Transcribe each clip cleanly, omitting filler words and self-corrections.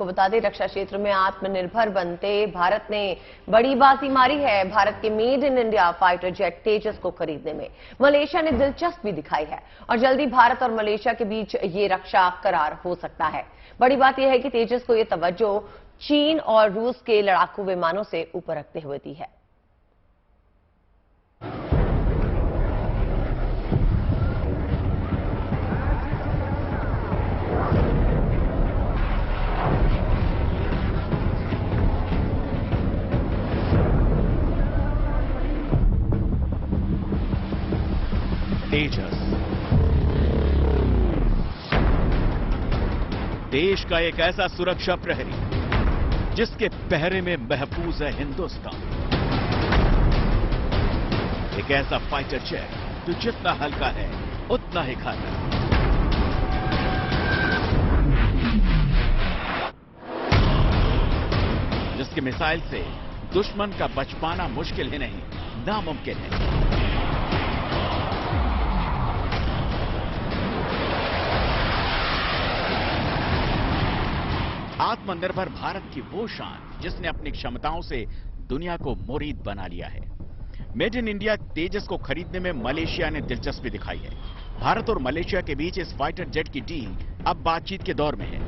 आपको बता दें, रक्षा क्षेत्र में आत्मनिर्भर बनते भारत ने बड़ी बाजी मारी है। भारत के made in India fighter jet Tejas को खरीदने में मलेशिया ने दिलचस्पी दिखाई है और जल्दी भारत और मलेशिया के बीच ये रक्षा करार हो सकता है। बड़ी बात यह है कि तेजस को ये तवज्जो चीन और रूस के लड़ाकू विमानों से ऊपर रखते हुए दी है। तेजस देश का एक ऐसा सुरक्षा प्रहरी जिसके पहरे में महफूज है हिंदुस्तान। एक ऐसा फाइटर जेट जो जितना हल्का है उतना ही घातक। जिसकी मिसाइल से दुश्मन का बच पाना मुश्किल ही नहीं, नामुमकिन है। आत्मनिर्भर भारत की वो शान जिसने अपनी क्षमताओं से दुनिया को मुरीद बना लिया है। मेड इन इंडिया तेजस को खरीदने में मलेशिया ने दिलचस्पी दिखाई है। भारत और मलेशिया के बीच इस फाइटर जेट की डील अब बातचीत के दौर में है।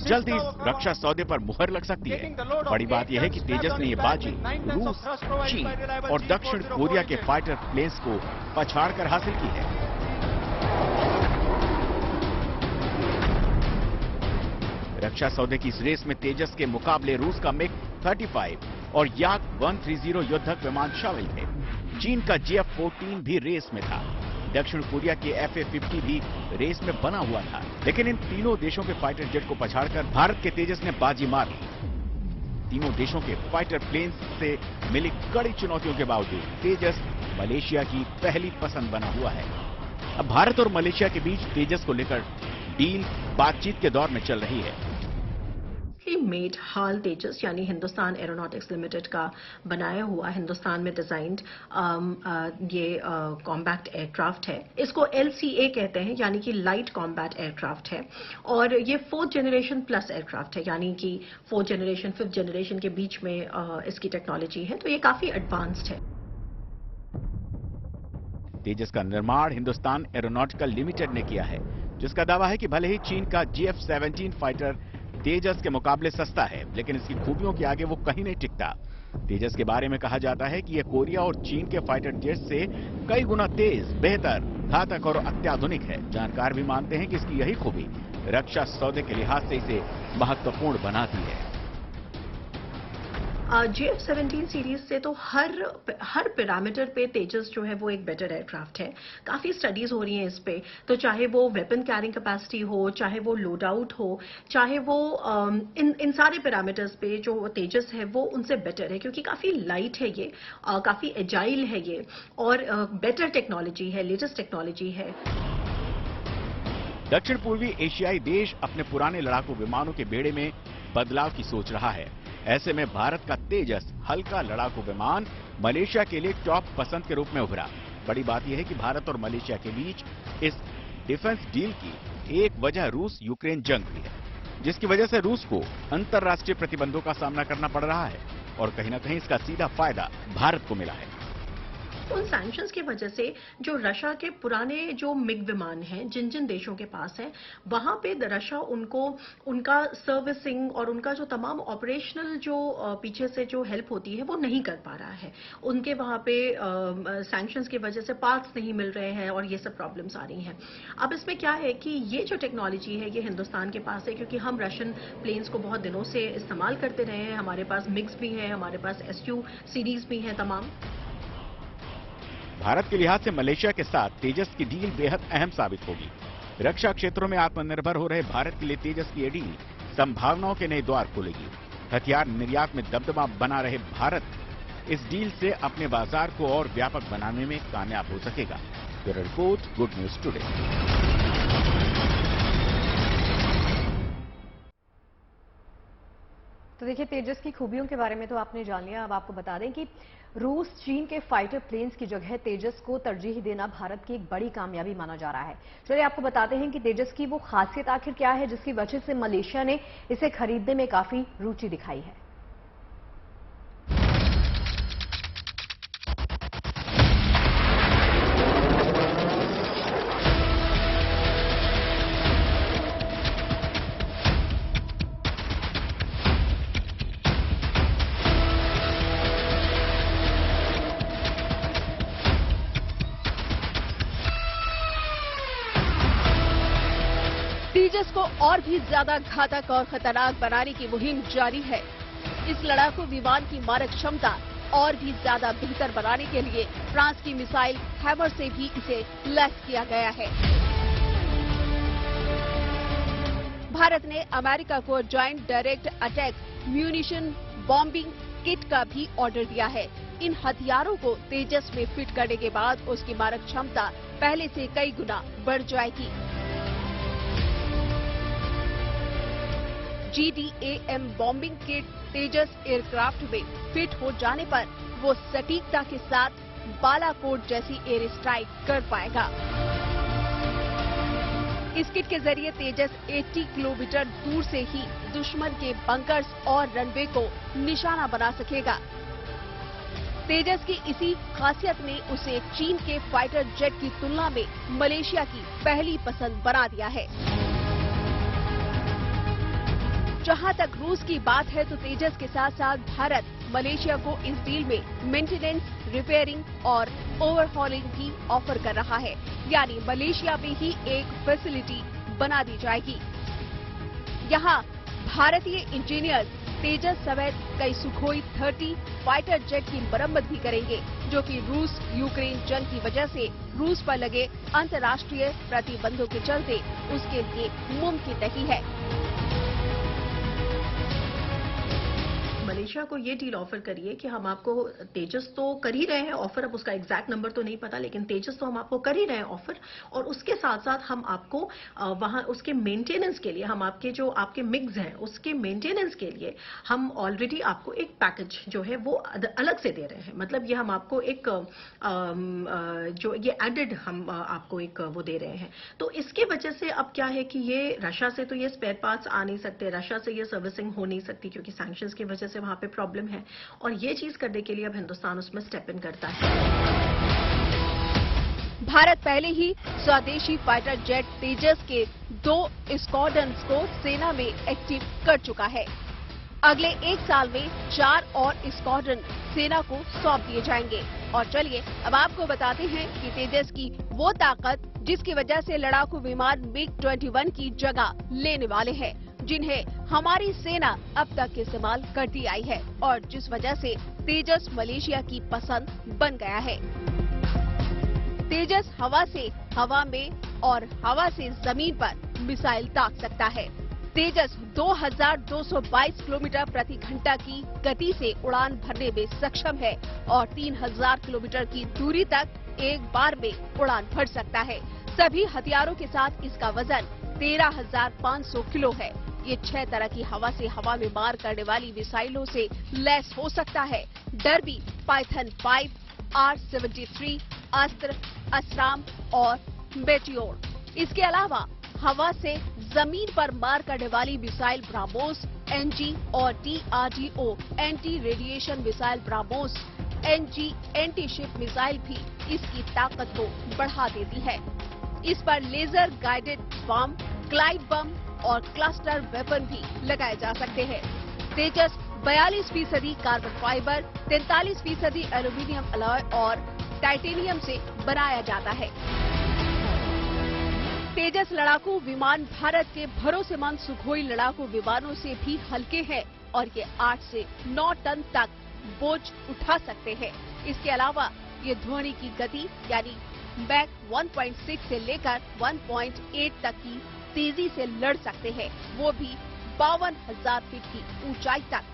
जल्दी इस रक्षा सौदे पर मुहर लग सकती है। बड़ी बात यह है कि तेजस ने यह बाजी रूस, चीन और दक्षिण कोरिया के फाइटर प्लेन्स को पछाड़कर हासिल की है। रक्षा सौदे की इस रेस में तेजस के मुकाबले रूस का मिग 35 और याक 130 युद्धक विमान शामिल थे। चीन का JF-14 भी रेस में था। दक्षिण कोरिया के FA-50 भी रेस में बना हुआ था। लेकिन इन तीनों देशों के फाइटर जेट को पछाड़कर भारत के तेजस ने बाजी मार ली। तीनों देशों के फाइटर प्लेन्स से मिली कड़ी चुनौतियों के बावजूद तेजस मलेशिया की पहली पसंद बना हुआ है। अब भारत और मलेशिया के बीच तेजस को लेकर डील बातचीत के दौर में चल रही है। मेड हाल तेजस यानी हिंदुस्तान एरोनॉटिक्स लिमिटेड का बनाया हुआ, हिंदुस्तान में डिजाइंड ये कॉम्बैट एयरक्राफ्ट है। इसको LCA कहते हैं, यानी कि लाइट कॉम्बैट एयरक्राफ्ट है। और ये 4th जनरेशन प्लस एयरक्राफ्ट है, यानी कि 4th जनरेशन 5th जनरेशन के बीच में इसकी टेक्नोलॉजी है, तो ये काफी एडवांस्ड है। तेजस का निर्माण हिंदुस्तान एरोनॉटिकल लिमिटेड ने किया है, जिसका दावा है कि भले ही चीन का JF-17 फाइटर तेजस के मुकाबले सस्ता है, लेकिन इसकी खूबियों के आगे वो कहीं नहीं टिकता। तेजस के बारे में कहा जाता है कि यह कोरिया और चीन के फाइटर जेट से कई गुना तेज, बेहतर, घातक और अत्याधुनिक है। जानकार भी मानते हैं कि इसकी यही खूबी रक्षा सौदे के लिहाज से इसे महत्वपूर्ण बनाती है। JF-17 सीरीज से तो हर पैरामीटर पे तेजस जो है वो एक बेटर एयरक्राफ्ट है। काफी स्टडीज हो रही हैं इस पे, तो चाहे वो वेपन कैरिंग कैपेसिटी हो, चाहे वो लोड आउट हो, चाहे वो इन सारे पैरामीटर्स पे जो तेजस है वो उनसे बेटर है, क्योंकि काफी लाइट है ये, काफी एजाइल है ये, और बेटर टेक्नोलॉजी है, लेटेस्ट टेक्नोलॉजी है। दक्षिण पूर्वी एशियाई देश अपने पुराने लड़ाकू विमानों के बेड़े में बदलाव की सोच रहा है। ऐसे में भारत का तेजस हल्का लड़ाकू विमान मलेशिया के लिए टॉप पसंद के रूप में उभरा। बड़ी बात यह है कि भारत और मलेशिया के बीच इस डिफेंस डील की एक वजह रूस यूक्रेन जंग भी है, जिसकी वजह से रूस को अंतर्राष्ट्रीय प्रतिबंधों का सामना करना पड़ रहा है और कहीं ना कहीं इसका सीधा फायदा भारत को मिला है। उन सैंक्शंस की वजह से जो रशिया के पुराने जो मिग विमान हैं, जिन जिन देशों के पास हैं, वहां पे रशिया उनको उनका सर्विसिंग और उनका जो तमाम ऑपरेशनल जो पीछे से जो हेल्प होती है वो नहीं कर पा रहा है। उनके वहां पे सैंक्शंस की वजह से पार्ट्स नहीं मिल रहे हैं और ये सब प्रॉब्लम्स आ रही हैं। अब इसमें क्या है कि ये जो टेक्नोलॉजी है ये हिंदुस्तान के पास है, क्योंकि हम रशियन प्लेन्स को बहुत दिनों से इस्तेमाल करते रहे हैं। हमारे पास मिग्स भी हैं, हमारे पास SU सीरीज भी हैं तमाम। भारत के लिहाज से मलेशिया के साथ तेजस की डील बेहद अहम साबित होगी। रक्षा क्षेत्रों में आत्मनिर्भर हो रहे भारत के लिए तेजस की ये डील संभावनाओं के नए द्वार खोलेगी। हथियार निर्यात में दबदबा बना रहे भारत इस डील से अपने बाजार को और व्यापक बनाने में कामयाब हो सकेगा। Bureau report, good news today. तो देखिए, तेजस की खूबियों के बारे में तो आपने जान लिया। अब आपको बता दें कि रूस चीन के फाइटर प्लेन्स की जगह तेजस को तरजीह देना भारत की एक बड़ी कामयाबी माना जा रहा है। चलिए आपको बताते हैं कि तेजस की वो खासियत आखिर क्या है जिसकी वजह से मलेशिया ने इसे खरीदने में काफी रुचि दिखाई है। तेजस को और भी ज्यादा घातक और खतरनाक बनाने की मुहिम जारी है। इस लड़ाकू विमान की मारक क्षमता और भी ज्यादा बेहतर बनाने के लिए फ्रांस की मिसाइल हैमर से भी इसे लैस किया गया है। भारत ने अमेरिका को joint direct attack munition bombing kit का भी ऑर्डर दिया है। इन हथियारों को तेजस में फिट करने के बाद उसकी मारक क्षमता पहले से कई गुना बढ़ जाएगी। GDAM बॉम्बिंग किट तेजस एयरक्राफ्ट में फिट हो जाने पर वो सटीकता के साथ बालाकोट जैसी एयर स्ट्राइक कर पाएगा। इस किट के जरिए तेजस 80 किलोमीटर दूर से ही दुश्मन के बंकर्स और रनवे को निशाना बना सकेगा। तेजस की इसी खासियत ने उसे चीन के फाइटर जेट की तुलना में मलेशिया की पहली पसंद बना दिया है। जहां तक रूस की बात है तो तेजस के साथ साथ भारत मलेशिया को इस डील में मेंटेनेंस, रिपेयरिंग और ओवरहॉलिंग भी ऑफर कर रहा है। यानी मलेशिया में ही एक फैसिलिटी बना दी जाएगी। यहां भारतीय इंजीनियर तेजस समेत कई सुखोई 30 फाइटर जेट की मरम्मत भी करेंगे, जो कि रूस यूक्रेन जंग की वजह से रूस पर लगे अंतर्राष्ट्रीय प्रतिबंधों के चलते उसके लिए मुमकिन नहीं है। मलेशिया को ये डील ऑफर करिए कि हम आपको तेजस तो कर ही रहे हैं ऑफर, अब उसका एग्जैक्ट नंबर तो नहीं पता, लेकिन तेजस तो हम आपको कर ही रहे हैं ऑफर, और उसके साथ साथ हम आपको वहां उसके मेंटेनेंस के लिए, हम आपके जो आपके मिग्स हैं उसके मेंटेनेंस के लिए हम ऑलरेडी आपको एक पैकेज जो है वो अलग से दे रहे हैं। मतलब ये हम आपको एक जो ये एडेड हम आपको एक वो दे रहे हैं। तो इसकी वजह से अब क्या है कि ये रशिया से तो ये स्पेयर पार्ट्स आ नहीं सकते, रशिया से ये सर्विसिंग हो नहीं सकती क्योंकि सैंक्शंस की वजह से वहां पे प्रॉब्लम है, और ये चीज करने के लिए अब हिंदुस्तान उसमें स्टेप इन करता है। भारत पहले ही स्वदेशी फाइटर जेट तेजस के 2 स्क्वाड्रन्स को सेना में एक्टिव कर चुका है। अगले 1 साल में 4 और स्क्वाड्रन सेना को सौंप दिए जाएंगे। और चलिए अब आपको बताते हैं कि तेजस की वो ताकत जिसकी वजह से लड़ाकू विमान MiG-21 की जगह लेने वाले हैं, जिन्हें हमारी सेना अब तक इस्तेमाल करती आई है और जिस वजह से तेजस मलेशिया की पसंद बन गया है। तेजस हवा से हवा में और हवा से जमीन पर मिसाइल दाग सकता है। तेजस 2222 किलोमीटर प्रति घंटा की गति से उड़ान भरने में सक्षम है और 3000 किलोमीटर की दूरी तक एक बार में उड़ान भर सकता है। सभी हथियारों के साथ इसका वजन 13,500 किलो है। ये 6 तरह की हवा से हवा में मार करने वाली मिसाइलों से लैस हो सकता है। डर्बी, पाइथन 5, R-73, अस्त्र, असराम और मेटियोर। इसके अलावा हवा से जमीन पर मार करने वाली मिसाइल ब्राह्मोस, NG और DRDO anti radiation missile BrahMos, NG anti ship missile भी इसकी ताकत को बढ़ा देती है। इस पर laser guided bomb, glide bomb और क्लस्टर वेपन भी लगाए जा सकते हैं। Tejas 42% carbon fibre, 43% aluminium alloy और टाइटेनियम से बनाया जाता है। तेजस लड़ाकू विमान भारत के भरोसेमंद सुखोई लड़ाकू विमानों से भी हल्के हैं और ये 8 से 9 टन तक बोझ उठा सकते हैं। इसके अलावा ये ध्वनि की गति यानी मैक 1.6 से लेकर 1.8 तक की तेजी से लड़ सकते हैं, वो भी 52,000 फीट की ऊंचाई तक।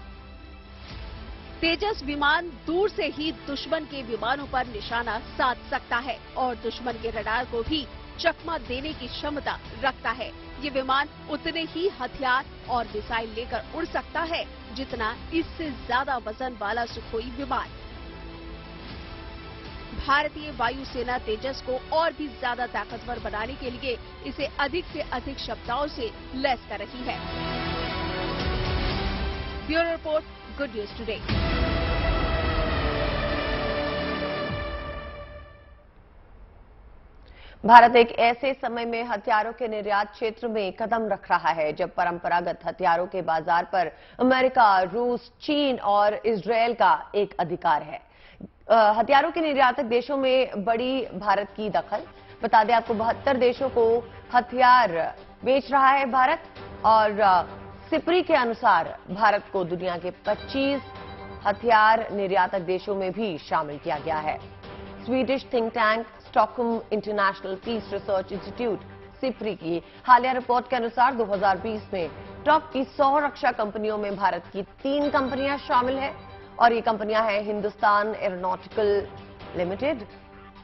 तेजस विमान दूर से ही दुश्मन के विमानों पर निशाना साध सकता है और दुश्मन के रडार को भी चकमा देने की क्षमता रखता है। ये विमान उतने ही हथियार और मिसाइल लेकर उड़ सकता है जितना इससे ज्यादा वजन वाला सुखोई विमान। भारतीय वायुसेना तेजस को और भी ज्यादा ताकतवर बनाने के लिए इसे अधिक से अधिक क्षमताओं से लैस कर रही है। Bureau report, good news today. Bharat एक ऐसे समय में हथियारों के निर्यात क्षेत्र में कदम रख रहा है जब परंपरागत हथियारों के बाजार पर अमेरिका, रूस, चीन और इजरायल का एक अधिकार है। हथियारों के निर्यातक देशों में बड़ी भारत की दखल। बता दें आपको 72 देशों को हथियार बेच रहा है भारत, और सिपरी के अनुसार भारत को दुनिया के 25 हथियार निर्यातक देशों में भी शामिल किया गया है। Swedish think tank Stockholm International Peace Research Institute SIPRI की हालिया रिपोर्ट के अनुसार 2020 में टॉप की 100 रक्षा कंपनियों में भारत की 3 कंपनियां शामिल हैं, और ये कंपनियां हैं Hindustan aeronautical limited,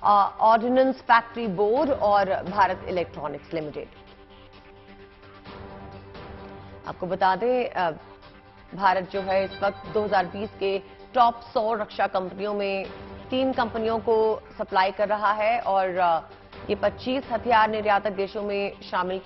ordnance factory board और भारत इलेक्ट्रॉनिक्स लिमिटेड। आपको बता दें भारत जो है इस वक्त 2020 के टॉप 100 रक्षा कंपनियों में 3 कंपनियों को सप्लाई कर रहा है, और ये 25 हथियार निर्यातक देशों में शामिल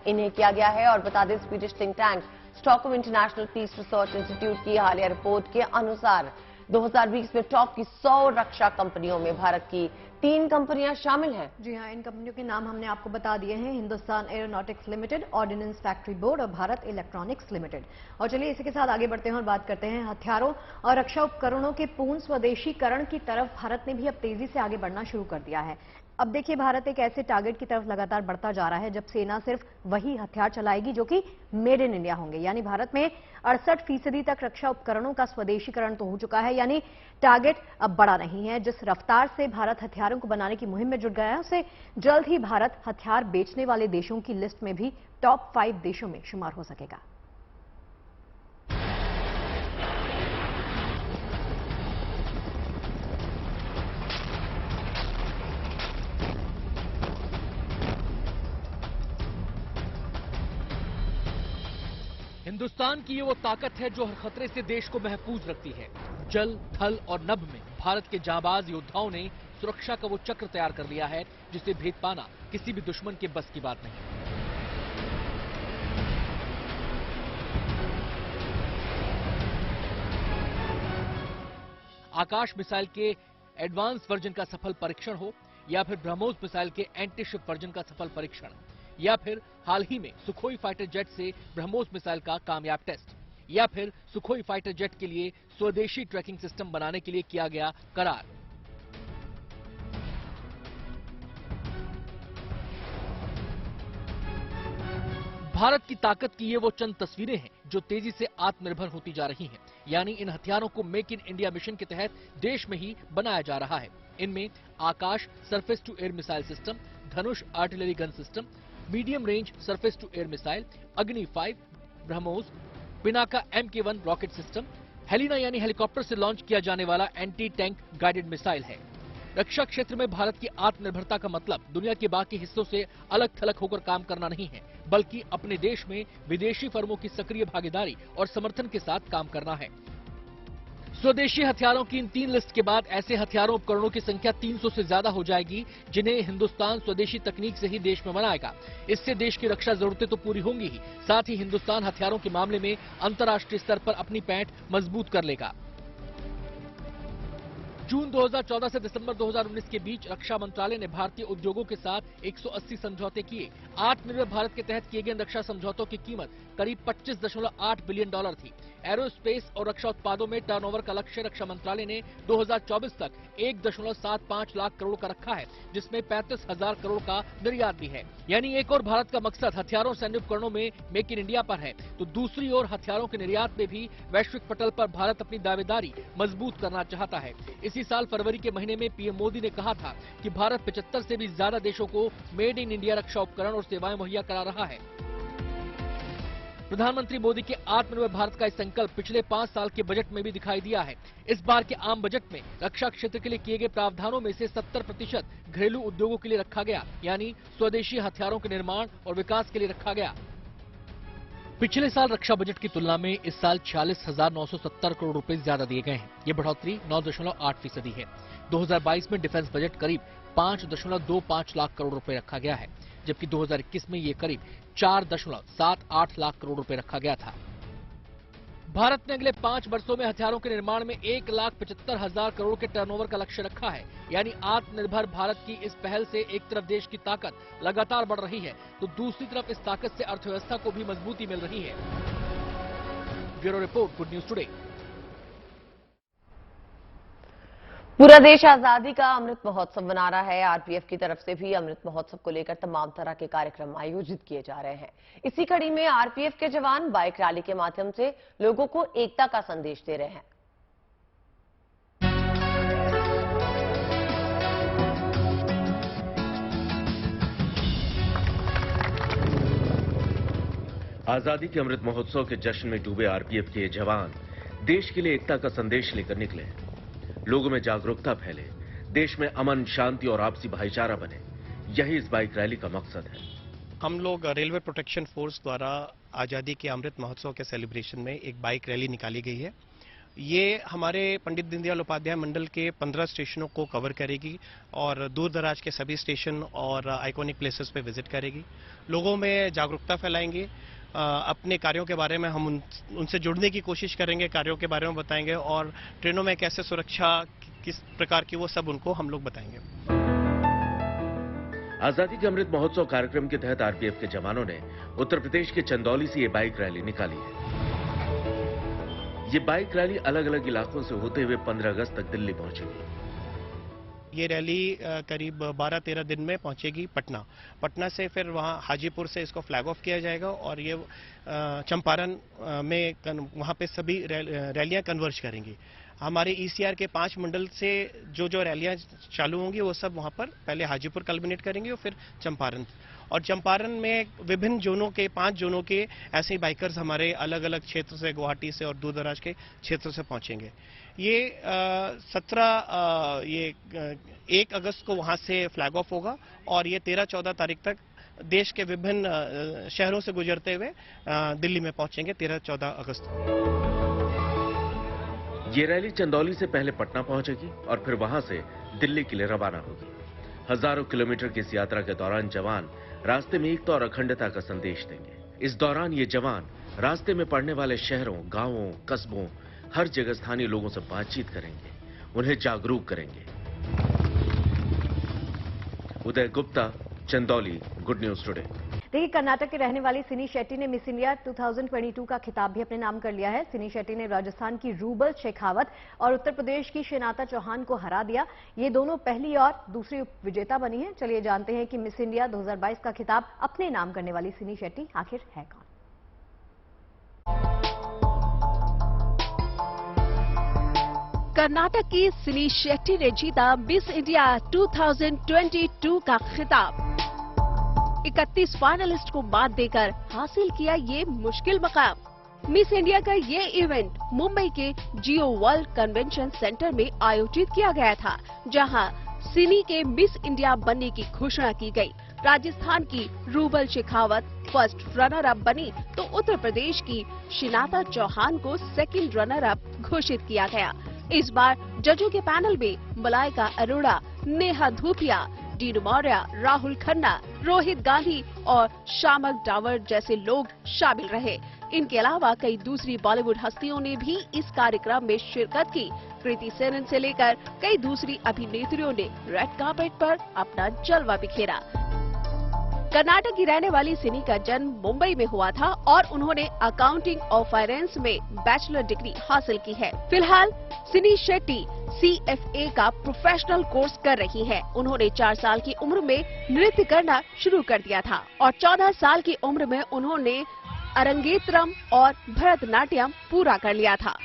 इन्हें किया गया है। और बता दें Swedish think tank Stockholm International Peace Research Institute की हालिया रिपोर्ट के अनुसार 2020 में टॉप की 100 रक्षा कंपनियों में भारत की 3 कंपनियां शामिल हैं। जी हाँ, इन कंपनियों के नाम हमने आपको बता दिए हैं, Hindustan aeronautics limited, ordnance factory board और भारत इलेक्ट्रॉनिक्स लिमिटेड। और चलिए इसी के साथ आगे बढ़ते हैं और बात करते हैं हथियारों और रक्षा उपकरणों के पूर्ण स्वदेशीकरण की तरफ। भारत ने भी अब तेजी से आगे बढ़ना शुरू कर दिया है। अब देखिए भारत एक ऐसे टारगेट की तरफ लगातार बढ़ता जा रहा है जब सेना सिर्फ वही हथियार चलाएगी जो कि मेड इन इंडिया होंगे। यानी भारत में 68% तक रक्षा उपकरणों का स्वदेशीकरण तो हो चुका है। यानी टारगेट अब बड़ा नहीं है। जिस रफ्तार से भारत हथियारों को बनाने की मुहिम में जुट गया है उससे जल्द ही भारत हथियार बेचने वाले देशों की लिस्ट में भी टॉप 5 देशों में शुमार हो सकेगा। हिंदुस्तान की ये वो ताकत है जो हर खतरे से देश को महफूज रखती है। जल, थल और नभ में भारत के जांबाज योद्धाओं ने सुरक्षा का वो चक्र तैयार कर लिया है जिसे भेद पाना किसी भी दुश्मन के बस की बात नहीं। आकाश मिसाइल के एडवांस वर्जन का सफल परीक्षण हो, या फिर ब्रह्मोस मिसाइल के एंटी शिप वर्जन का सफल परीक्षण, या फिर हाल ही में सुखोई फाइटर जेट से ब्रह्मोस मिसाइल का कामयाब टेस्ट, या फिर सुखोई फाइटर जेट के लिए स्वदेशी ट्रैकिंग सिस्टम बनाने के लिए किया गया करार। भारत की ताकत की ये वो चंद तस्वीरें हैं जो तेजी से आत्मनिर्भर होती जा रही हैं। यानी इन हथियारों को मेक इन इंडिया मिशन के तहत देश में ही बनाया जा रहा है। इनमें Akash surface to air missile system, Dhanush artillery gun system, medium range surface to air missile, Agni 5, BrahMos, Pinaka MK1 rocket system, Helina यानी हेलीकॉप्टर से लॉन्च किया जाने वाला एंटी टैंक गाइडेड मिसाइल है। रक्षा क्षेत्र में भारत की आत्मनिर्भरता का मतलब दुनिया के बाकी हिस्सों से अलग थलग होकर काम करना नहीं है, बल्कि अपने देश में विदेशी फर्मों की सक्रिय भागीदारी और समर्थन के साथ काम करना है। स्वदेशी हथियारों की इन 3 लिस्ट के बाद ऐसे हथियारों उपकरणों की संख्या 300 से ज्यादा हो जाएगी जिन्हें हिंदुस्तान स्वदेशी तकनीक से ही देश में बनाएगा। इससे देश की रक्षा जरूरतें तो पूरी होंगी ही, साथ ही हिंदुस्तान हथियारों के मामले में अंतर्राष्ट्रीय स्तर पर अपनी पैठ मजबूत कर लेगा। जून 2014 से दिसंबर 2019 के बीच रक्षा मंत्रालय ने भारतीय उद्योगों के साथ 180 समझौते किए। आत्मनिर्भर भारत के तहत किए गए लाख समझौतों की कीमत करीब $25.8 बिलियन थी। एरोस्पेस और रक्षा उत्पादों में टर्नओवर का लक्ष्य रक्षा मंत्रालय ने 2024 तक 1.75 लाख करोड़ का रखा है, जिसमें 35,000 करोड़ का निर्यात भी है। यानी एक और भारत का मकसद हथियारों सैन्य उपकरणों में मेक इन इंडिया पर है, तो दूसरी ओर हथियारों के निर्यात में भी वैश्विक पटल पर भारत अपनी दावेदारी मजबूत करना चाहता है। इसी साल फरवरी के महीने में पीएम मोदी ने कहा था कि भारत 75 से भी ज्यादा देशों को मेड इन इंडिया रक्षा उपकरण और सेवाएं मुहैया करा रहा है। प्रधानमंत्री मोदी के आत्मनिर्भर भारत का संकल्प पिछले 5 साल के बजट में भी दिखाई दिया है। इस बार के आम बजट में रक्षा क्षेत्र के लिए किए गए प्रावधानों में से 70% घरेलू उद्योगों के लिए रखा गया, यानी स्वदेशी हथियारों के निर्माण और विकास के लिए रखा गया। पिछले साल रक्षा बजट की तुलना में इस साल 46,970 करोड़ रुपए ज्यादा दिए गए हैं। ये बढ़ोतरी 9.8% है। 2022 में डिफेंस बजट करीब 5.25 लाख करोड़ रुपए रखा गया है, जबकि 2021 में ये करीब 4.78 लाख करोड़ रुपए रखा गया था। भारत ने अगले 5 वर्षों में हथियारों के निर्माण में 1,75,000 करोड़ के टर्नओवर का लक्ष्य रखा है। यानी आत्मनिर्भर भारत की इस पहल से एक तरफ देश की ताकत लगातार बढ़ रही है, तो दूसरी तरफ इस ताकत से अर्थव्यवस्था को भी मजबूती मिल रही है। Bureau report, good news today. पूरा देश आजादी का अमृत महोत्सव मना रहा है। आरपीएफ की तरफ से भी अमृत महोत्सव को लेकर तमाम तरह के कार्यक्रम आयोजित किए जा रहे हैं। इसी कड़ी में आरपीएफ के जवान बाइक रैली के माध्यम से लोगों को एकता का संदेश दे रहे हैं। आजादी के अमृत महोत्सव के जश्न में डूबे आरपीएफ के जवान देश के लिए एकता का संदेश लेकर निकले। लोगों में जागरूकता फैले, देश में अमन, शांति और आपसी भाईचारा बने, यही इस बाइक रैली का मकसद है। हम लोग रेलवे प्रोटेक्शन फोर्स द्वारा आज़ादी के अमृत महोत्सव के सेलिब्रेशन में एक बाइक रैली निकाली गई है। ये हमारे पंडित दीनदयाल उपाध्याय मंडल के 15 स्टेशनों को कवर करेगी और दूर दराज के सभी स्टेशन और आइकॉनिक प्लेसेस पे विजिट करेगी। लोगों में जागरूकता फैलाएंगे। अपने कार्यों के बारे में हम उनसे जुड़ने की कोशिश करेंगे, कार्यों के बारे में बताएंगे और ट्रेनों में कैसे सुरक्षा किस प्रकार की, वो सब उनको हम लोग बताएंगे। आजादी के अमृत महोत्सव कार्यक्रम के तहत आरपीएफ के जवानों ने उत्तर प्रदेश के चंदौली से ये बाइक रैली निकाली है। ये बाइक रैली अलग अलग इलाकों से होते हुए 15 अगस्त तक दिल्ली पहुंचेगी। ये रैली करीब 12-13 दिन में पहुंचेगी पटना से, फिर वहां हाजीपुर से इसको फ्लैग ऑफ किया जाएगा और ये चंपारण में वहां पे सभी रैलियां कन्वर्ज करेंगी। हमारे ईसीआर के 5 मंडल से जो रैलियां चालू होंगी वो सब वहां पर पहले हाजीपुर कल्मिनेट करेंगे और फिर चंपारण। और चंपारण में विभिन्न जोनों के 5 जोनों के ऐसे ही बाइकर्स हमारे अलग अलग क्षेत्र से, गुवाहाटी से और दूर दराज के क्षेत्र से पहुंचेंगे। ये 1 अगस्त को वहां से फ्लैग ऑफ होगा और ये 13-14 तारीख तक देश के विभिन्न शहरों से गुजरते हुए दिल्ली में पहुंचेंगे 13-14 अगस्त को। ये रैली चंदौली से पहले पटना पहुंचेगी और फिर वहां से दिल्ली के लिए रवाना होगी। हजारों किलोमीटर की इस यात्रा के दौरान जवान रास्ते में एकता और अखंडता का संदेश देंगे। इस दौरान ये जवान रास्ते में पड़ने वाले शहरों, गांवों, कस्बों, हर जगह स्थानीय लोगों से बातचीत करेंगे, उन्हें जागरूक करेंगे। Uday Gupta, Chandauli, good news today. देखिए, कर्नाटक के रहने वाली सिनी शेट्टी ने मिस इंडिया 2022 का खिताब भी अपने नाम कर लिया है। सिनी शेट्टी ने राजस्थान की रूबल शेखावत और उत्तर प्रदेश की शिनाता चौहान को हरा दिया। ये दोनों पहली और दूसरी विजेता बनी हैं। चलिए जानते हैं कि मिस इंडिया 2022 का खिताब अपने नाम करने वाली सिनी शेट्टी आखिर है कौन। कर्नाटक की सिनी शेट्टी ने जीता मिस इंडिया 2022 का खिताब। 31 फाइनलिस्ट को मात देकर हासिल किया ये मुश्किल मकाम। मिस इंडिया का ये इवेंट मुंबई के जियो वर्ल्ड कन्वेंशन सेंटर में आयोजित किया गया था, जहां सिनी के मिस इंडिया बनने की घोषणा की गई। राजस्थान की rouble Shekhawat first runner up बनी, तो उत्तर प्रदेश की शिनाता चौहान को सेकंड रनर अप घोषित किया गया। इस बार जजों के पैनल में मलाइका अरोड़ा, नेहा धूपिया, डीनू मौर्य, राहुल खन्ना, रोहित गांधी और शामक डावर जैसे लोग शामिल रहे। इनके अलावा कई दूसरी बॉलीवुड हस्तियों ने भी इस कार्यक्रम में शिरकत की। कृति सेनन से लेकर कई दूसरी अभिनेत्रियों ने रेड कार्पेट पर अपना जलवा बिखेरा। कर्नाटक की रहने वाली सिनी का जन्म मुंबई में हुआ था और उन्होंने अकाउंटिंग और फाइनेंस में बैचलर डिग्री हासिल की है। फिलहाल सिनी शेट्टी CFA का प्रोफेशनल कोर्स कर रही हैं। उन्होंने 4 साल की उम्र में नृत्य करना शुरू कर दिया था और 14 साल की उम्र में उन्होंने अरंगेत्रम और भरतनाट्यम पूरा कर लिया था।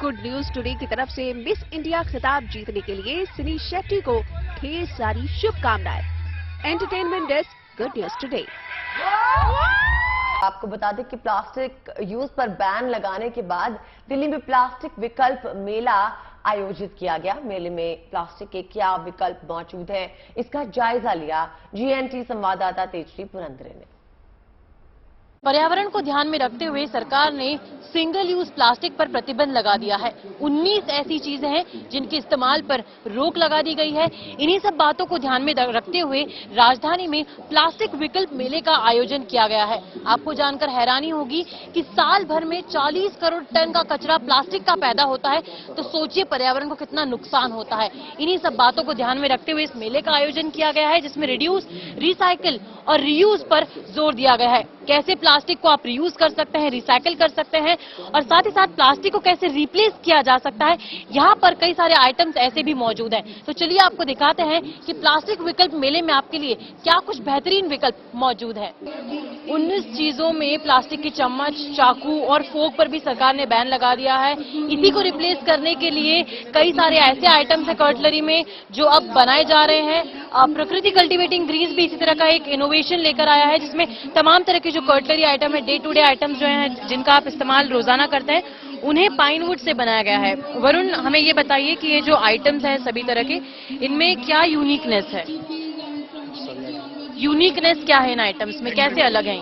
गुड न्यूज टुडे की तरफ से मिस इंडिया खिताब जीतने के लिए सिनी शेट्टी को ढेर सारी शुभकामनाएं। Entertainment desk, good news today. आपको बता दें कि प्लास्टिक यूज पर बैन लगाने के बाद दिल्ली में प्लास्टिक विकल्प मेला आयोजित किया गया। मेले में प्लास्टिक के क्या विकल्प मौजूद हैं, इसका जायजा लिया GNT संवाददाता तेजश्री पुरंदरे ने। पर्यावरण को ध्यान में रखते हुए सरकार ने सिंगल यूज प्लास्टिक पर प्रतिबंध लगा दिया है। 19 ऐसी चीजें हैं जिनके इस्तेमाल पर रोक लगा दी गई है। इन्हीं सब बातों को ध्यान में रखते हुए राजधानी में प्लास्टिक विकल्प मेले का आयोजन किया गया है। आपको जानकर हैरानी होगी कि साल भर में 40 करोड़ टन का कचरा प्लास्टिक का पैदा होता है, तो सोचिए पर्यावरण को कितना नुकसान होता है। इन्हीं सब बातों को ध्यान में रखते हुए इस मेले का आयोजन किया गया है, जिसमें रिड्यूस, रिसाइकिल और रीयूज पर जोर दिया गया है। कैसे प्लास्टिक को आप रीयूज कर सकते हैं, रिसाइकिल कर सकते हैं और साथ ही साथ प्लास्टिक को कैसे रिप्लेस किया जा सकता है, यहाँ पर कई सारे आइटम्स ऐसे भी मौजूद हैं। तो चलिए आपको दिखाते हैं कि प्लास्टिक विकल्प मेले में आपके लिए क्या कुछ बेहतरीन विकल्प मौजूद है। 19 चीजों में प्लास्टिक की चम्मच, चाकू और फोक पर भी सरकार ने बैन लगा दिया है। इसी को रिप्लेस करने के लिए कई सारे ऐसे आइटम्स है कटलरी में जो अब बनाए जा रहे हैं। प्रकृति कल्टीवेटिंग ग्रीस भी इसी तरह का एक इनोवेशन लेकर आया है, जिसमें तमाम तरह की जो कटलरी आइटम है, डे टू डे आइटम्स जो हैं जिनका आप इस्तेमाल रोजाना करते हैं, उन्हें पाइनवुड से बनाया गया है। वरुण, हमें ये बताइए कि ये जो आइटम्स हैं सभी तरह के, इनमें क्या यूनिकनेस है? यूनिकनेस क्या है इन आइटम्स में, कैसे अलग हैं?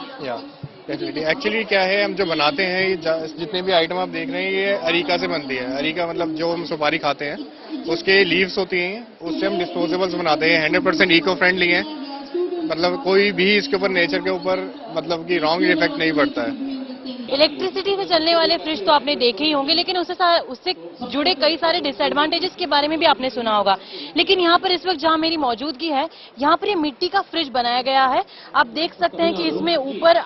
एक्चुअली क्या है, हम जो बनाते हैं जितने भी आइटम आप देख रहे हैं ये अरीका से बनती है। अरीका मतलब जो हम सुपारी खाते हैं उसके लीव्स होती हैं, उससे हम डिस्पोजेबल्स बनाते हैं। 100% इको फ्रेंडली हैं, मतलब कोई भी इसके ऊपर नेचर के ऊपर मतलब कि रॉन्ग इफेक्ट नहीं पड़ता है। इलेक्ट्रिसिटी से चलने वाले फ्रिज तो आपने देखे ही होंगे, लेकिन उससे जुड़े कई सारे डिसएडवांटेजेस के बारे में भी आपने सुना होगा। लेकिन यहाँ पर इस वक्त जहाँ मेरी मौजूदगी है, यहाँ पर ये मिट्टी का फ्रिज बनाया गया है। आप देख सकते हैं कि इसमें ऊपर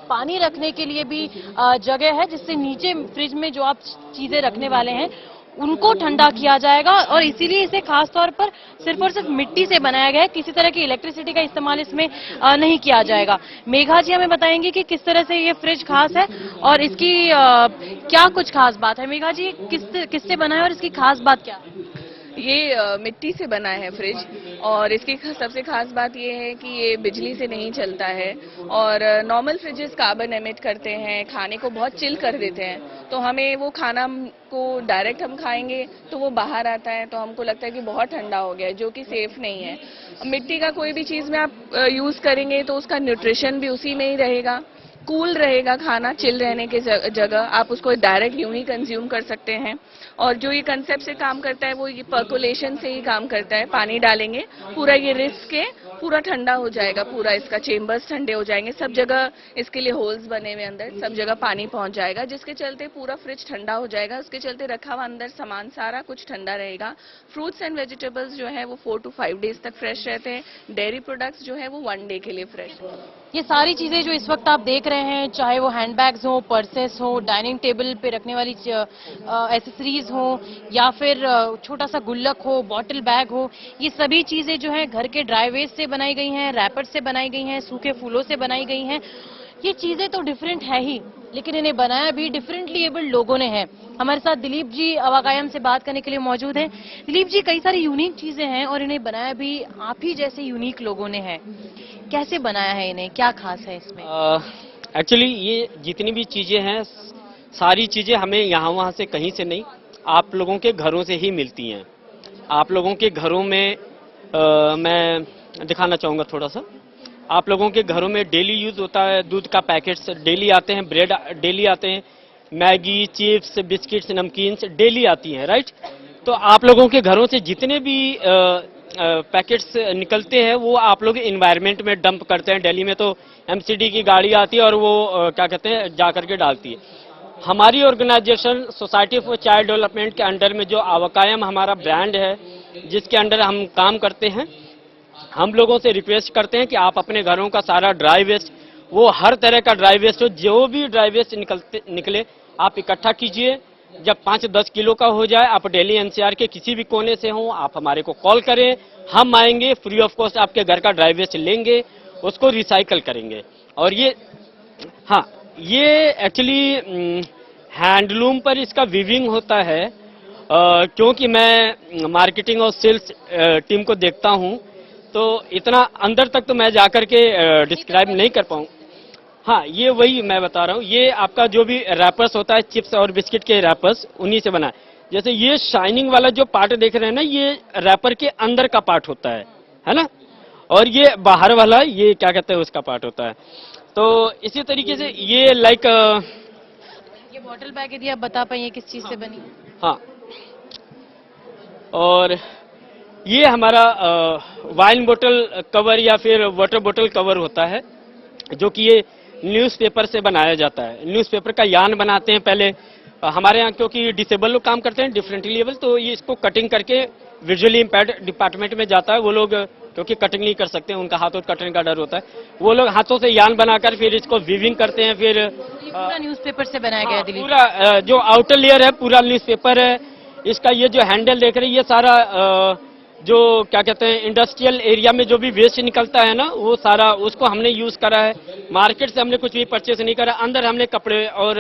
पानी रखने के लिए भी जगह है, जिससे नीचे फ्रिज में जो आप चीजें रखने वाले हैं उनको ठंडा किया जाएगा, और इसीलिए इसे खास तौर पर सिर्फ और सिर्फ मिट्टी से बनाया गया है। किसी तरह की इलेक्ट्रिसिटी का इस्तेमाल इसमें नहीं किया जाएगा। मेघा जी हमें बताएंगे कि किस तरह से ये फ्रिज खास है और इसकी क्या कुछ खास बात है। मेघा जी, किससे बना है और इसकी खास बात क्या है? ये मिट्टी से बना है फ्रिज, और इसकी सबसे खास बात ये है कि ये बिजली से नहीं चलता है। और नॉर्मल फ्रिजेस कार्बन एमिट करते हैं, खाने को बहुत चिल कर देते हैं, तो हमें वो खाना को डायरेक्ट हम खाएंगे तो वो बाहर आता है, तो हमको लगता है कि बहुत ठंडा हो गया है, जो कि सेफ नहीं है। मिट्टी का कोई भी चीज़ में आप यूज़ करेंगे तो उसका न्यूट्रिशन भी उसी में ही रहेगा, कूल रहेगा खाना, चिल रहने के जगह आप उसको डायरेक्ट यूं ही कंज्यूम कर सकते हैं। और जो ये कंसेप्ट से काम करता है वो ये पर्कुलेशन से ही काम करता है। पानी डालेंगे, पूरा ये रिस्क के पूरा ठंडा हो जाएगा, पूरा इसका चेम्बर्स ठंडे हो जाएंगे, सब जगह इसके लिए होल्स बने हुए अंदर, सब जगह पानी पहुंच जाएगा, जिसके चलते पूरा फ्रिज ठंडा हो जाएगा। उसके चलते रखा हुआ अंदर सामान सारा कुछ ठंडा रहेगा। फ्रूट्स एंड वेजिटेबल्स जो है वो 4 to 5 डेज तक फ्रेश रहते हैं। डेयरी प्रोडक्ट्स जो है वो 1 डे के लिए फ्रेश। ये सारी चीजें जो इस वक्त आप देख रहे हैं, चाहे वो हैंडबैग्स हो, पर्सेस हो, डाइनिंग टेबल पे रखने वाली एसेसरीज हो, या फिर छोटा सा गुल्लक हो, बॉटल बैग हो, ये सभी चीजें जो है घर के ड्राई वेस्ट से बनाई गई हैं, रैपर से बनाई गई हैं, सूखे फूलों से बनाई गई हैं। ये चीजें तो डिफरेंट है ही, लेकिन इन्हें बनाया भी डिफरेंटली एबल्ड लोगों ने है। हमारे साथ दिलीप जी अवाकायम से बात करने के लिए मौजूद हैं। दिलीप जी, कई सारी यूनिक चीजें हैं और इन्हें बनाया भी आप ही जैसे यूनिक लोगों ने है। कैसे बनाया है इन्हें, क्या खास है इसमें? एक्चुअली ये जितनी भी चीजें हैं, सारी चीजें हमें यहाँ वहाँ से कहीं से नहीं, आप लोगों के घरों से ही मिलती हैं। आप लोगों के घरों में मैं दिखाना चाहूँगा थोड़ा सा। आप लोगों के घरों में डेली यूज होता है, दूध का पैकेट्स डेली आते हैं, ब्रेड डेली आते हैं, Maggi, chips, biscuits, namkeens daily आती हैं, राइट। तो आप लोगों के घरों से जितने भी पैकेट्स निकलते हैं वो आप लोग इन्वायरमेंट में डंप करते हैं। दिल्ली में तो MCD की गाड़ी आती है और वो क्या कहते हैं जा करके डालती है। हमारी organisation society for child development के अंडर में जो अवाकायम हमारा ब्रांड है, जिसके अंडर हम काम करते हैं, हम लोगों से रिक्वेस्ट करते हैं कि आप अपने घरों का सारा ड्राई वेस्ट, वो हर तरह का ड्राई वेस्ट हो, जो भी ड्राई वेस्ट निकले आप इकट्ठा कीजिए। जब 5-10 किलो का हो जाए, आप दिल्ली NCR के किसी भी कोने से हो, आप हमारे को कॉल करें, हम आएंगे, फ्री ऑफ कॉस्ट आपके घर का ड्राई वेस्ट लेंगे, उसको रिसाइकल करेंगे। और ये ये एक्चुअली हैंडलूम पर इसका वीविंग होता है, क्योंकि मैं मार्केटिंग और सेल्स टीम को देखता हूं, तो इतना अंदर तक तो मैं जाकर के डिस्क्राइब नहीं कर पाऊँ। हाँ, ये वही मैं बता रहा हूँ। ये आपका जो भी रैपर्स होता है, चिप्स और बिस्किट के रैपर्स, उन्हीं से बना है। जैसे ये शाइनिंग वाला जो पार्ट देख रहे हैं ना, ये रैपर के अंदर का पार्ट होता है ना, और ये बाहर वाला ये क्या कहते हैं उसका पार्ट होता है। तो इसी तरीके से ये लाइक ये बॉटल बैग यदि आप बता पाइए किस चीज से बनी? हाँ, और ये हमारा वाइन बोतल कवर या फिर वाटर बोतल कवर होता है, जो कि ये न्यूज़पेपर से बनाया जाता है। न्यूज़पेपर का यान बनाते हैं पहले हमारे यहाँ, क्योंकि डिसेबल लोग काम करते हैं डिफरेंटली लेवल, तो ये इसको कटिंग करके विजुअली इम्पेयर्ड डिपार्टमेंट में जाता है। वो लोग क्योंकि कटिंग नहीं कर सकते, उनका हाथों कटने का डर होता है, वो लोग हाथों से यान बनाकर फिर इसको वीविंग करते हैं। फिर पूरा न्यूज़पेपर से बनाया गया है दिलीप? पूरा जो आउटर लेयर है पूरा न्यूज़पेपर है। इसका ये जो हैंडल देख रहे हैं, ये सारा जो क्या कहते हैं इंडस्ट्रियल एरिया में जो भी वेस्ट निकलता है ना, वो सारा उसको हमने यूज करा है। मार्केट से हमने कुछ भी परचेस नहीं करा, अंदर हमने कपड़े और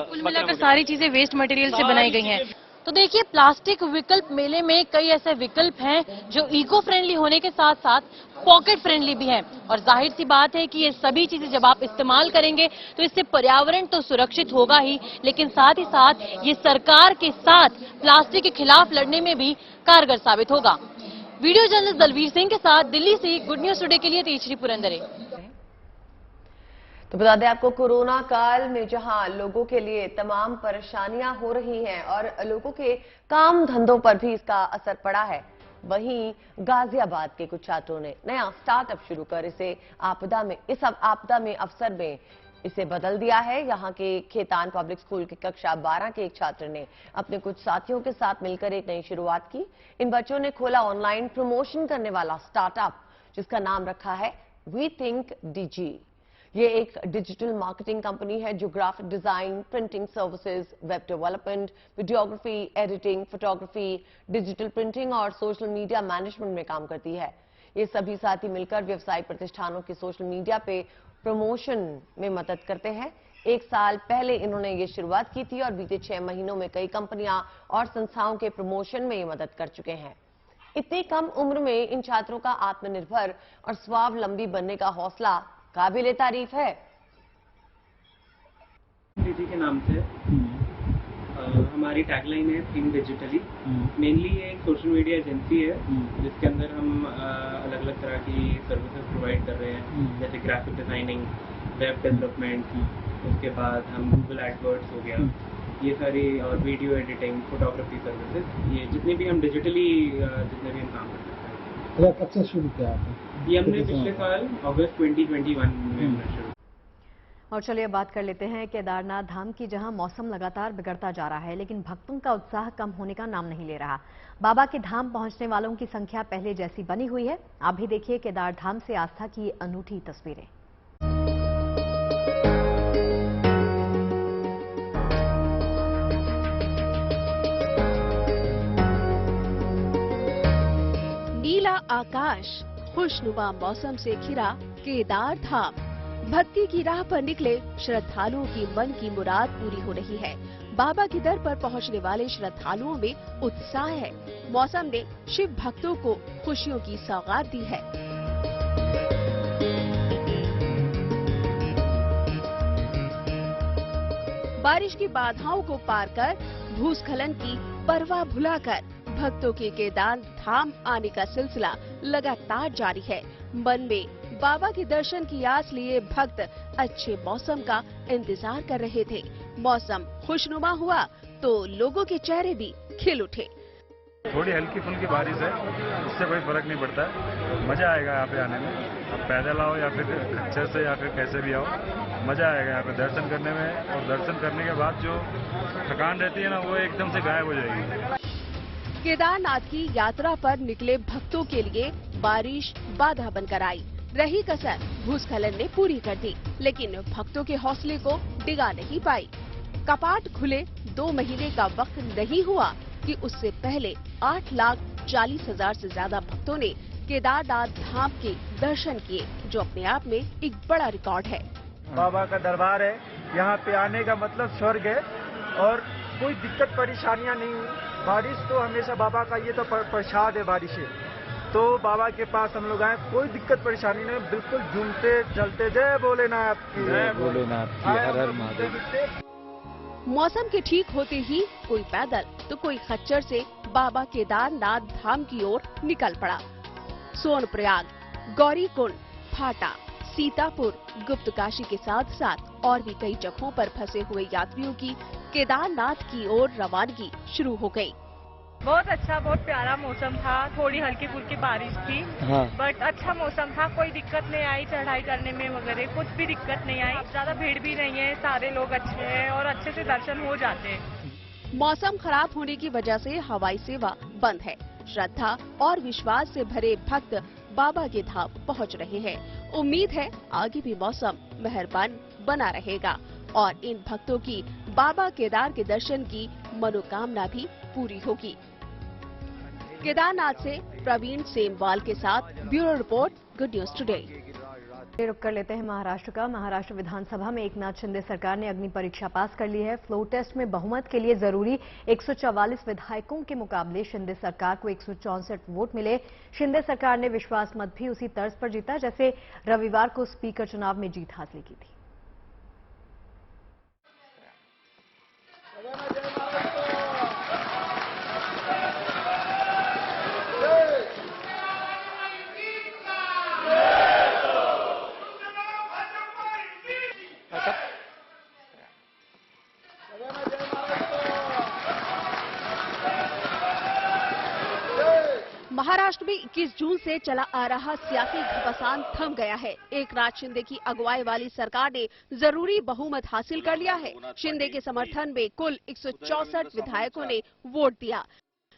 कुल मिलाकर सारी चीजें वेस्ट मटेरियल से बनाई गई हैं। तो देखिए, प्लास्टिक विकल्प मेले में कई ऐसे विकल्प हैं जो इको फ्रेंडली होने के साथ साथ पॉकेट फ्रेंडली भी हैं, और जाहिर सी बात है कि ये सभी चीजें जब आप इस्तेमाल करेंगे तो इससे पर्यावरण तो सुरक्षित होगा ही, लेकिन साथ ही साथ ये सरकार के साथ प्लास्टिक के खिलाफ लड़ने में भी कारगर साबित होगा। वीडियो जर्नलिस्ट दलवीर सिंह के साथ दिल्ली से गुड न्यूज टुडे के लिए तेजश्री पुरंदरे। तो बता दें आपको, कोरोना काल में जहां लोगों के लिए तमाम परेशानियां हो रही हैं और लोगों के काम धंधों पर भी इसका असर पड़ा है, वहीं गाजियाबाद के कुछ छात्रों ने नया स्टार्टअप शुरू कर इस आपदा में अवसर में इसे बदल दिया है। यहाँ के खेतान पब्लिक स्कूल की कक्षा 12 के एक छात्र ने अपने कुछ साथियों के साथ मिलकर एक नई शुरुआत की। इन बच्चों ने खोला ऑनलाइन प्रमोशन करने वाला स्टार्टअप, जिसका नाम रखा है वी थिंक डीजी। ये एक डिजिटल मार्केटिंग कंपनी है जो graphic design, printing services, web development, videography, editing, photography, digital printing और सोशल मीडिया मैनेजमेंट में काम करती है। ये सभी साथी मिलकर व्यवसायिक प्रतिष्ठानों की सोशल मीडिया पे प्रमोशन में मदद करते हैं। 1 साल पहले इन्होंने ये शुरुआत की थी और बीते 6 महीनों में कई कंपनियां और संस्थाओं के प्रमोशन में ये मदद कर चुके हैं। इतनी कम उम्र में इन छात्रों का आत्मनिर्भर और स्वावलंबी बनने का हौसला काबिले तारीफ है। डीजी के नाम से हमारी टैगलाइन है थिंक डिजिटली। मेनली ये एक सोशल मीडिया एजेंसी है जिसके अंदर हम अलग अलग तरह की सर्विसेज प्रोवाइड कर रहे हैं, जैसे ग्राफिक डिजाइनिंग, वेब डेवलपमेंट, उसके बाद हम गूगल एडवर्ड्स हो गया, ये सारी, और वीडियो एडिटिंग, फोटोग्राफी सर्विसेज, ये जितने भी हम डिजिटली जितने भी हम काम कर सकते हैं। कब से शुरू किया आपने? ये हमने पिछले साल अगस्त 2021 में हमने शुरू। और चलिए बात कर लेते हैं केदारनाथ धाम की, जहां मौसम लगातार बिगड़ता जा रहा है, लेकिन भक्तों का उत्साह कम होने का नाम नहीं ले रहा। बाबा के धाम पहुंचने वालों की संख्या पहले जैसी बनी हुई है। आप भी देखिए केदार धाम से आस्था की ये अनूठी तस्वीरें। नीला आकाश, खुशनुमा मौसम से घिरा केदार धाम। भक्ति की राह पर निकले श्रद्धालुओं की मन की मुराद पूरी हो रही है। बाबा के दर पर पहुंचने वाले श्रद्धालुओं में उत्साह है। मौसम ने शिव भक्तों को खुशियों की सौगात दी है। बारिश की बाधाओं को पार कर, भूस्खलन की परवाह भुलाकर भक्तों के केदार धाम आने का सिलसिला लगातार जारी है। मन में बाबा के दर्शन की आस लिए भक्त अच्छे मौसम का इंतजार कर रहे थे। मौसम खुशनुमा हुआ तो लोगों के चेहरे भी खिल उठे। थोड़ी हल्की फुल्की बारिश है, इससे कोई फर्क नहीं पड़ता है। मजा आएगा यहाँ पे आने में। अब पैदल आओ या फिर खच्चर से या फिर कैसे भी आओ, मजा आएगा यहाँ पे दर्शन करने में। और दर्शन करने के बाद जो थकान रहती है ना, वो एकदम से गायब हो जाएगी। केदारनाथ की यात्रा पर निकले भक्तों के लिए बारिश बाधा बनकर आई। रही कसर भूस्खलन ने पूरी कर दी, लेकिन भक्तों के हौसले को डिगा नहीं पाई। कपाट खुले 2 महीने का वक्त नहीं हुआ कि उससे पहले 8,40,000 से ज्यादा भक्तों ने केदारनाथ धाम के दर्शन किए, जो अपने आप में एक बड़ा रिकॉर्ड है। बाबा का दरबार है, यहाँ पे आने का मतलब स्वर्ग है और कोई दिक्कत परेशानियाँ नहीं हुई। बारिश तो हमेशा बाबा का ये तो प्रसाद है बारिश है, तो बाबा के पास हम लोग आए, कोई दिक्कत परेशानी नहीं, बिल्कुल झूमते चलते जय भोलेनाथ की, जय भोलेनाथ की, हर हर महादेव। मौसम के ठीक होते ही कोई पैदल तो कोई खच्चर से बाबा केदारनाथ धाम की ओर निकल पड़ा। सोनप्रयाग, गौरीकुंड, फाटा, सीतापुर, गुप्तकाशी के साथ साथ और भी कई जगहों पर फंसे हुए यात्रियों की केदारनाथ की ओर रवानगी शुरू हो गई। बहुत अच्छा, बहुत प्यारा मौसम था, थोड़ी हल्की फुल्की बारिश थी, बट अच्छा मौसम था, कोई दिक्कत नहीं आई चढ़ाई करने में वगैरह, कुछ भी दिक्कत नहीं आई। ज्यादा भीड़ भी नहीं है, सारे लोग अच्छे हैं और अच्छे से दर्शन हो जाते हैं। मौसम खराब होने की वजह से हवाई सेवा बंद है। श्रद्धा और विश्वास से भरे भक्त बाबा के धाम पहुंच रहे हैं। उम्मीद है आगे भी मौसम मेहरबान बना रहेगा और इन भक्तों की बाबा केदार के दर्शन की मनोकामना भी पूरी होगी। केदारनाथ से प्रवीण सेमवाल के साथ bureau report, good news today. रुक कर लेते हैं महाराष्ट्र का। महाराष्ट्र विधानसभा में एकनाथ शिंदे सरकार ने अग्नि परीक्षा पास कर ली है। फ्लोर टेस्ट में बहुमत के लिए जरूरी 144 विधायकों के मुकाबले शिंदे सरकार को 164 वोट मिले। शिंदे सरकार ने विश्वास मत भी उसी तर्ज पर जीता जैसे रविवार को स्पीकर चुनाव में जीत हासिल की थी। महाराष्ट्र में 21 जून से चला आ रहा सियासी घमासान थम गया है। एकनाथ शिंदे की अगुवाई वाली सरकार ने जरूरी बहुमत हासिल कर लिया है। शिंदे के समर्थन में कुल 164 विधायकों ने वोट दिया।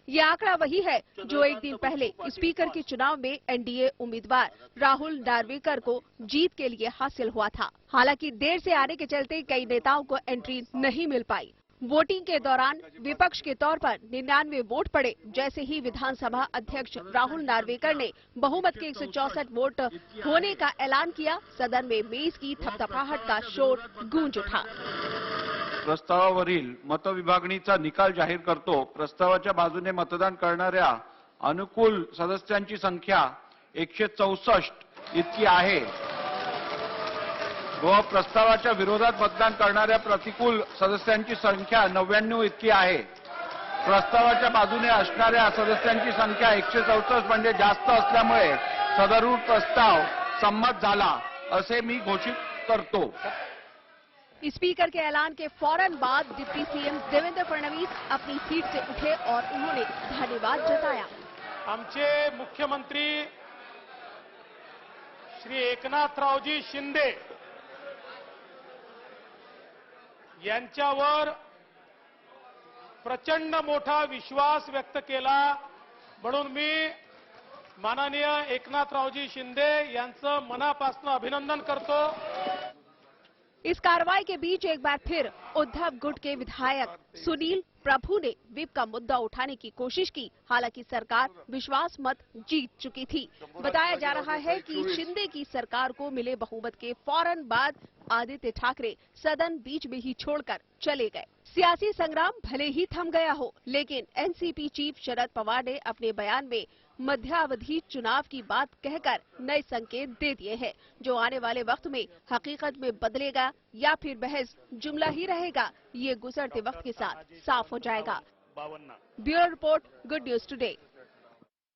ये आंकड़ा वही है जो एक दिन पहले स्पीकर के चुनाव में एनडीए उम्मीदवार राहुल नार्वेकर को जीत के लिए हासिल हुआ था। हालांकि देर से आने के चलते कई नेताओं को एंट्री नहीं मिल पाई। वोटिंग के दौरान विपक्ष के तौर पर 99 वोट पड़े। जैसे ही विधानसभा अध्यक्ष राहुल नार्वेकर ने बहुमत के 164 वोट होने का ऐलान किया, सदन में मेज की थपथपाहट का शोर गूंज उठा। प्रस्तावावरील मतविभागणीचा निकाल जाहीर करतो। प्रस्तावाच्या बाजूने मतदान करणाऱ्या अनुकूल सदस्यांची संख्या 164 इतकी आहे व प्रस्तावाच्या विरोधात मतदान करणाऱ्या प्रतिकूल सदस्यांची संख्या 99 इतकी आहे। प्रस्तावाच्या बाजूने असणाऱ्या सदस्यांची संख्या 164 म्हणजे जास्त असल्यामुळे सदर प्रस्ताव संमत झाला असे मी घोषित करतो। स्पीकर के ऐलान के फौरन बाद डिप्टी सीएम देवेंद्र फडणवीस अपनी सीट से उठे और उन्होंने धन्यवाद जताया। आमचे मुख्यमंत्री श्री एकनाथरावजी शिंदे यांच्यावर प्रचंड मोठा विश्वास व्यक्त केला म्हणून मी माननीय एकनाथरावजी शिंदे यांचं मनापासून अभिनंदन करतो। इस कार्रवाई के बीच एक बार फिर उद्धव गुट के विधायक सुनील प्रभु ने विप का मुद्दा उठाने की कोशिश की। हालांकि सरकार विश्वास मत जीत चुकी थी। बताया जा रहा है कि शिंदे की सरकार को मिले बहुमत के फौरन बाद आदित्य ठाकरे सदन बीच में ही छोड़कर चले गए। सियासी संग्राम भले ही थम गया हो, लेकिन एनसीपी चीफ शरद पवार ने अपने बयान में मध्यावधि चुनाव की बात कहकर नए संकेत दे दिए हैं, जो आने वाले वक्त में हकीकत में बदलेगा या फिर महज जुमला ही रहेगा, ये गुजरते वक्त के साथ साफ हो जाएगा। Bureau report, good news today.